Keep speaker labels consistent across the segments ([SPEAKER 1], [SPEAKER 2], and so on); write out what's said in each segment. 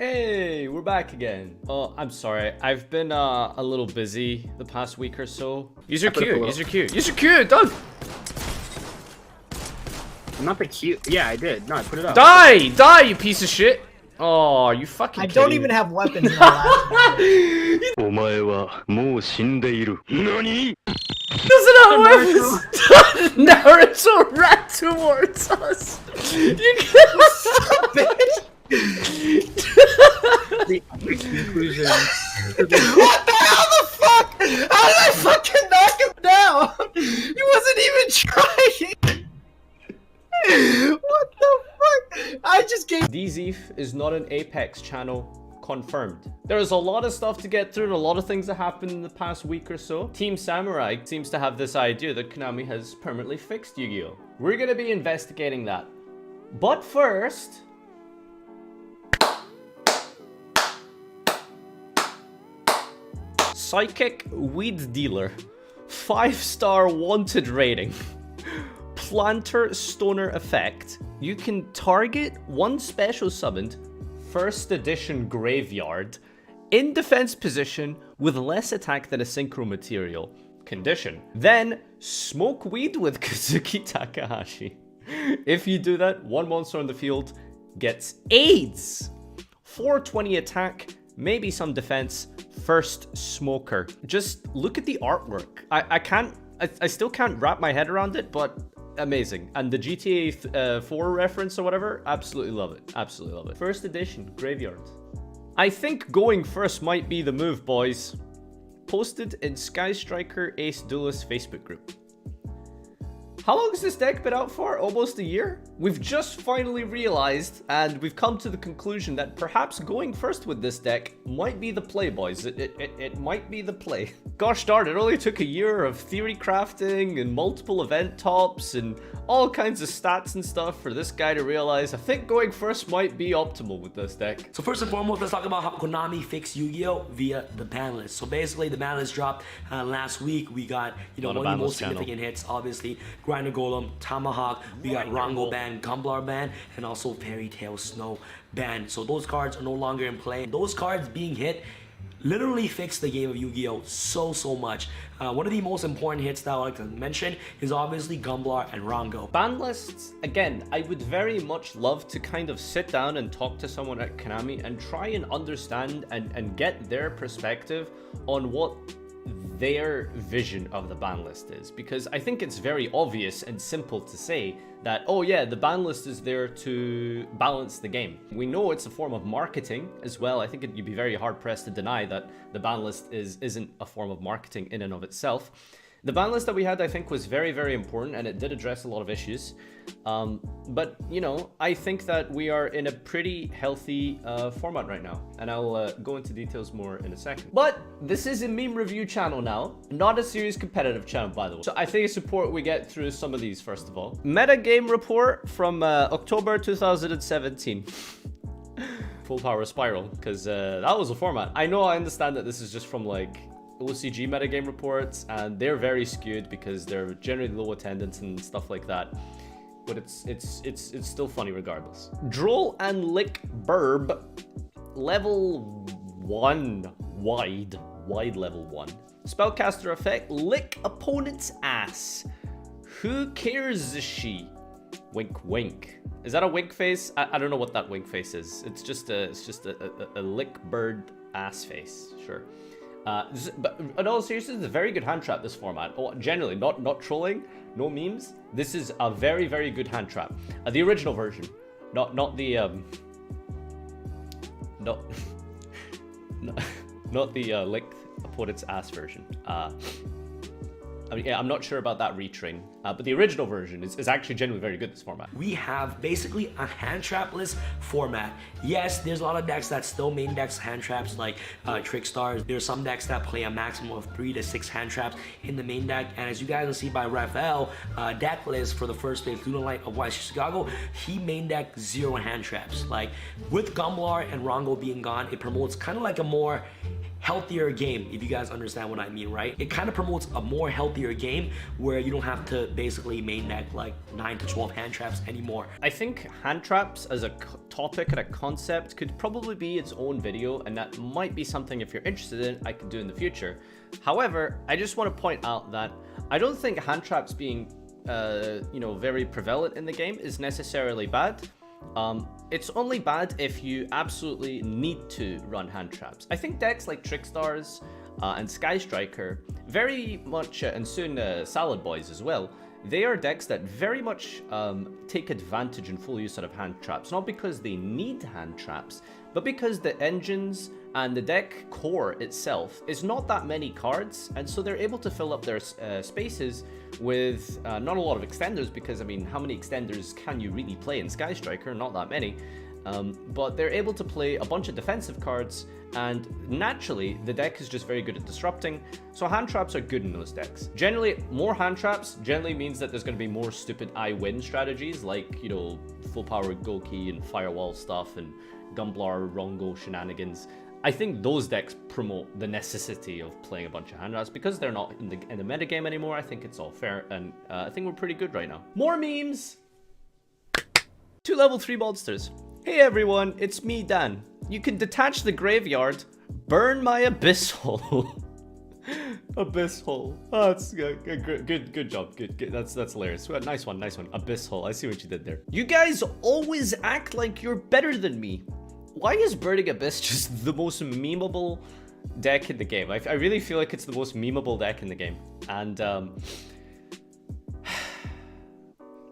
[SPEAKER 1] Hey, we're back again. Oh, I'm sorry. I've been a little busy the past week or so. Use your Q, use your Q, use your Q, done!
[SPEAKER 2] Not the Q. Yeah, I did. No, I put it up.
[SPEAKER 1] Die! Die, you piece of shit! Oh, you fucking
[SPEAKER 3] I don't even have weapons in my last
[SPEAKER 1] Doesn't have weapons! Naruto ran towards us! You can't...
[SPEAKER 2] The conclusion.
[SPEAKER 3] What the hell the fuck? How did I fucking knock him down? He wasn't even trying! What the fuck? I just gave-
[SPEAKER 1] DZeef is not an Apex channel. Confirmed. There's a lot of stuff to get through and a lot of things that happened in the past week or so. Team Samurai seems to have this idea that Konami has permanently fixed Yu-Gi-Oh! We're gonna be investigating that. But first... Psychic Weed Dealer. 5-star wanted rating. Planter Stoner Effect. You can target one special summoned First Edition Graveyard in defense position with less attack than a synchro material. Condition. Then smoke weed with Kazuki Takahashi. If you do that, one monster on the field gets AIDS. 420 attack, maybe some defense. First smoker. Just look at the artwork. I still can't wrap my head around it, but amazing. And the GTA 4 reference or whatever, absolutely love it. Absolutely love it. First edition, Graveyard. I think going first might be the move, boys. Posted in Sky Striker Ace Duelist Facebook group. How long has this deck been out for? Almost a year? We've just finally realized, and we've come to the conclusion that perhaps going first with this deck might be the play, boys. It might be the play. Gosh darn, it only took a year of theory crafting and multiple event tops and all kinds of stats and stuff for this guy to realize I think going first might be optimal with this deck.
[SPEAKER 4] So first and foremost, let's talk about how Konami fixed Yu-Gi-Oh! Via the ban list. So basically, the ban list dropped last week. We got, one of the most significant hits, obviously, Grinder Golem, Tomahawk, we got Rongo ban, Gumblar ban, and also Fairy Tail Snow ban. So those cards are no longer in play. Those cards being hit literally fixed the game of Yu-Gi-Oh! So much. One of the most important hits that I would like to mention is obviously Gumblar and Rongo.
[SPEAKER 1] Ban lists, again, I would very much love to kind of sit down and talk to someone at Konami and try and understand and get their perspective on what their vision of the ban list is, because I think it's very obvious and simple to say that, oh yeah, the ban list is there to balance the game. We know it's a form of marketing as well. I think you'd be very hard pressed to deny that the ban list isn't a form of marketing in and of itself. The ban list that we had, I think, was very important, and it did address a lot of issues. But, I think that we are in a pretty healthy format right now, and I'll go into details more in a second. But this is a meme review channel now, not a serious competitive channel, by the way. So I think it's important we get through some of these, first of all. Meta game report from October 2017. Full Power Spiral, because that was a format. I understand that this is just from, like, OCG metagame reports, and they're very skewed because they're generally low attendance and stuff like that. But it's still funny regardless. Droll and Lick Burb, level 1, wide level 1. Spellcaster effect, lick opponent's ass. Who cares is she? Wink wink. Is that a wink face? I don't know what that wink face is. It's just a lick bird ass face, sure. But in all seriousness, it's a very good hand trap, this format. Oh, generally, not trolling, no memes. This is a very good hand trap. The original version, not the not the lick opponent's ass version. I mean, yeah, I'm not sure about that retrain, but the original version is actually genuinely very good, this format.
[SPEAKER 4] We have basically a hand trapless format. Yes, there's a lot of decks that still main decks hand traps, like Trick Stars. There's some decks that play a maximum of 3 to 6 hand traps in the main deck, and as you guys will see by Raphael deck list for the first phase Lunar Light of YC Chicago, he main deck 0 hand traps. Like, with Gumblar and Rongo being gone, it promotes kind of like a more healthier game, if you guys understand what I mean, right? It kind of promotes a more healthier game where you don't have to basically main deck like 9 to 12 hand traps anymore.
[SPEAKER 1] I think hand traps as a topic and a concept could probably be its own video, and that might be something, if you're interested in, I could do in the future. However, I just want to point out that I don't think hand traps being very prevalent in the game is necessarily bad. It's only bad if you absolutely need to run hand traps. I think decks like Trickstars and Sky Striker very much, and soon Salad Boys as well, they are decks that very much take advantage and full use out of hand traps. Not because they need hand traps, but because the engines and the deck core itself is not that many cards, and so they're able to fill up their spaces with not a lot of extenders, because I mean, how many extenders can you really play in Sky Striker? Not that many. But they're able to play a bunch of defensive cards, and naturally the deck is just very good at disrupting, so hand traps are good in those decks. Generally, more hand traps generally means that there's going to be more stupid I win strategies, like, you know, full power Goki and firewall stuff and Gumblar Rongo shenanigans. I think those decks promote the necessity of playing a bunch of hand traps because they're not in the metagame anymore. I think it's all fair, and I think we're pretty good right now. More memes! 2 level 3 monsters. Hey everyone, it's me, Dan. You can detach the graveyard, burn my abyss hole. Abyss hole. Oh, that's good job. Good. That's hilarious. Well, nice one. Abyss hole. I see what you did there. You guys always act like you're better than me. Why is Burning Abyss just the most memeable deck in the game? I really feel like it's the most memeable deck in the game. And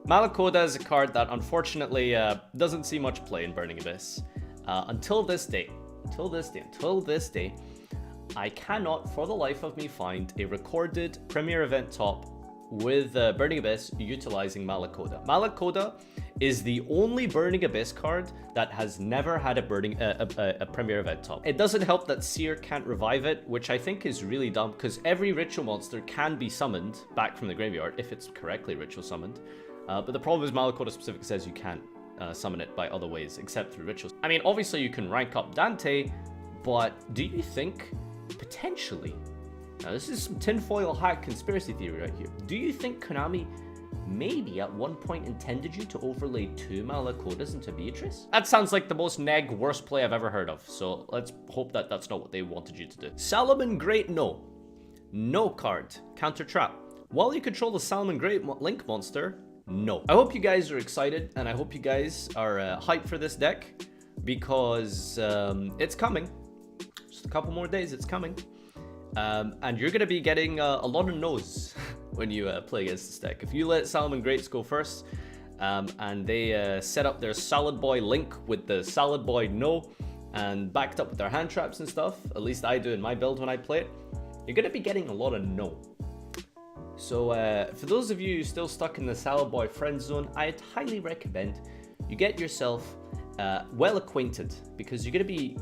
[SPEAKER 1] Malakoda is a card that unfortunately doesn't see much play in Burning Abyss. Until this day, I cannot for the life of me find a recorded Premier Event top with Burning Abyss utilizing Malakoda. Malakoda is the only Burning Abyss card that has never had a Premier Event top. It doesn't help that Seer can't revive it, which I think is really dumb, because every ritual monster can be summoned back from the graveyard if it's correctly ritual summoned. But the problem is Malakoda specific says you can't summon it by other ways except through rituals. I mean, obviously you can rank up Dante, but do you think potentially, now this is some tinfoil hat conspiracy theory right here, do you think Konami maybe at one point intended you to overlay 2 Malakodas into Beatrice? That sounds like the most neg worst play I've ever heard of, so let's hope that that's not what they wanted you to do. Salomon Great, no. No card. Counter trap. While you control the Salomon Great Link monster, no. I hope you guys are excited, and I hope you guys are hyped for this deck, because it's coming. Just a couple more days, it's coming. And you're going to be getting a lot of no's when you play against this deck. If you let Salomon Greats go first, and they set up their Salad Boy Link with the Salad Boy No, and backed up with their hand traps and stuff, at least I do in my build when I play it, you're going to be getting a lot of no. So for those of you still stuck in the Salad Boy friend zone, I'd highly recommend you get yourself well acquainted, because you're going to be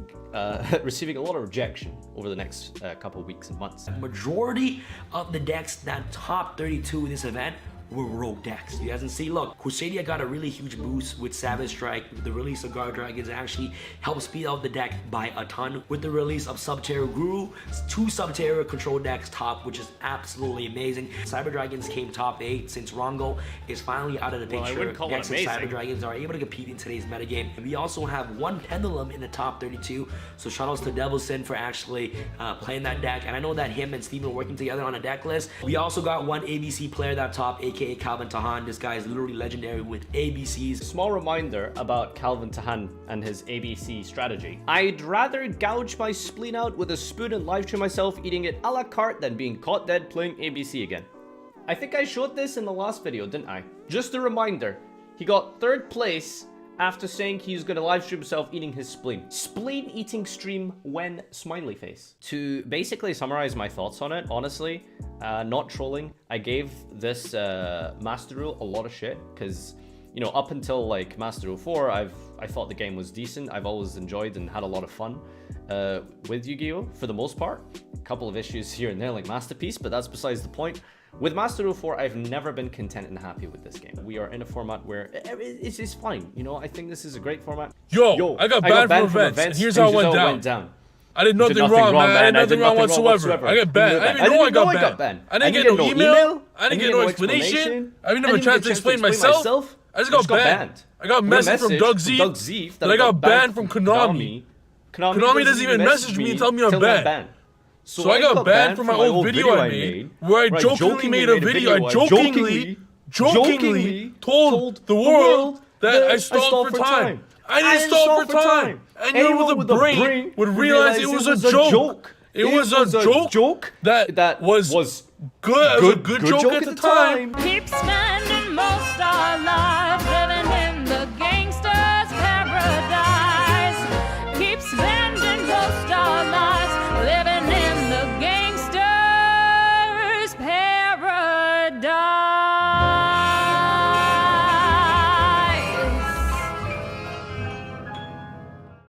[SPEAKER 1] receiving a lot of rejection over the next couple of weeks and months.
[SPEAKER 4] Majority of the decks that top 32 in this event were rogue decks. You guys can see, look, Crusadia got a really huge boost with Savage Strike. The release of Guard Dragons actually helped speed up the deck by a ton. With the release of Subterra Guru, 2 Subterra control decks top, which is absolutely amazing. Cyber Dragons came top 8 since Rongo is finally out of the picture. Decks and Cyber Dragons are able to compete in today's metagame. And we also have 1 Pendulum in the top 32, so shoutouts to Devil's Sin for actually playing that deck. And I know that him and Steven are working together on a deck list. We also got 1 ABC player that top, aka Calvin Tahan. This guy is literally legendary with ABCs.
[SPEAKER 1] Small reminder about Calvin Tahan and his ABC strategy. I'd rather gouge my spleen out with a spoon and live stream myself eating it a la carte than being caught dead playing ABC again. I think I showed this in the last video, didn't I? Just a reminder, he got 3rd place after saying he's gonna live stream himself eating his spleen. Spleen eating stream when smiley face. To basically summarize my thoughts on it, honestly, not trolling, I gave this Master Rule a lot of shit, because, you know, up until like Master Rule 4, I thought the game was decent. I've always enjoyed and had a lot of fun with Yu-Gi-Oh! For the most part. A couple of issues here and there like Masterpiece, but that's besides the point. With Master Rule 4, I've never been content and happy with this game. We are in a format where it's fine. You know, I think this is a great format.
[SPEAKER 5] Yo, I got banned from events, and here's how it went down. I did nothing wrong, man. I did nothing wrong whatsoever. I got banned. I didn't even know I got banned. I didn't get no email. I didn't get no explanation. I didn't have a chance to explain myself. I just got banned. I got a message from Doug Z that I got banned from Konami. Konami doesn't even message me and tell me I'm banned. So I got banned from my old video I made, where I jokingly made a video. I jokingly told the world that I stalled for time. I didn't stall for time. Anyone with a brain would realize it was a joke. It was a joke that was good. It was a good joke at the time.
[SPEAKER 6] Keep spending most our lives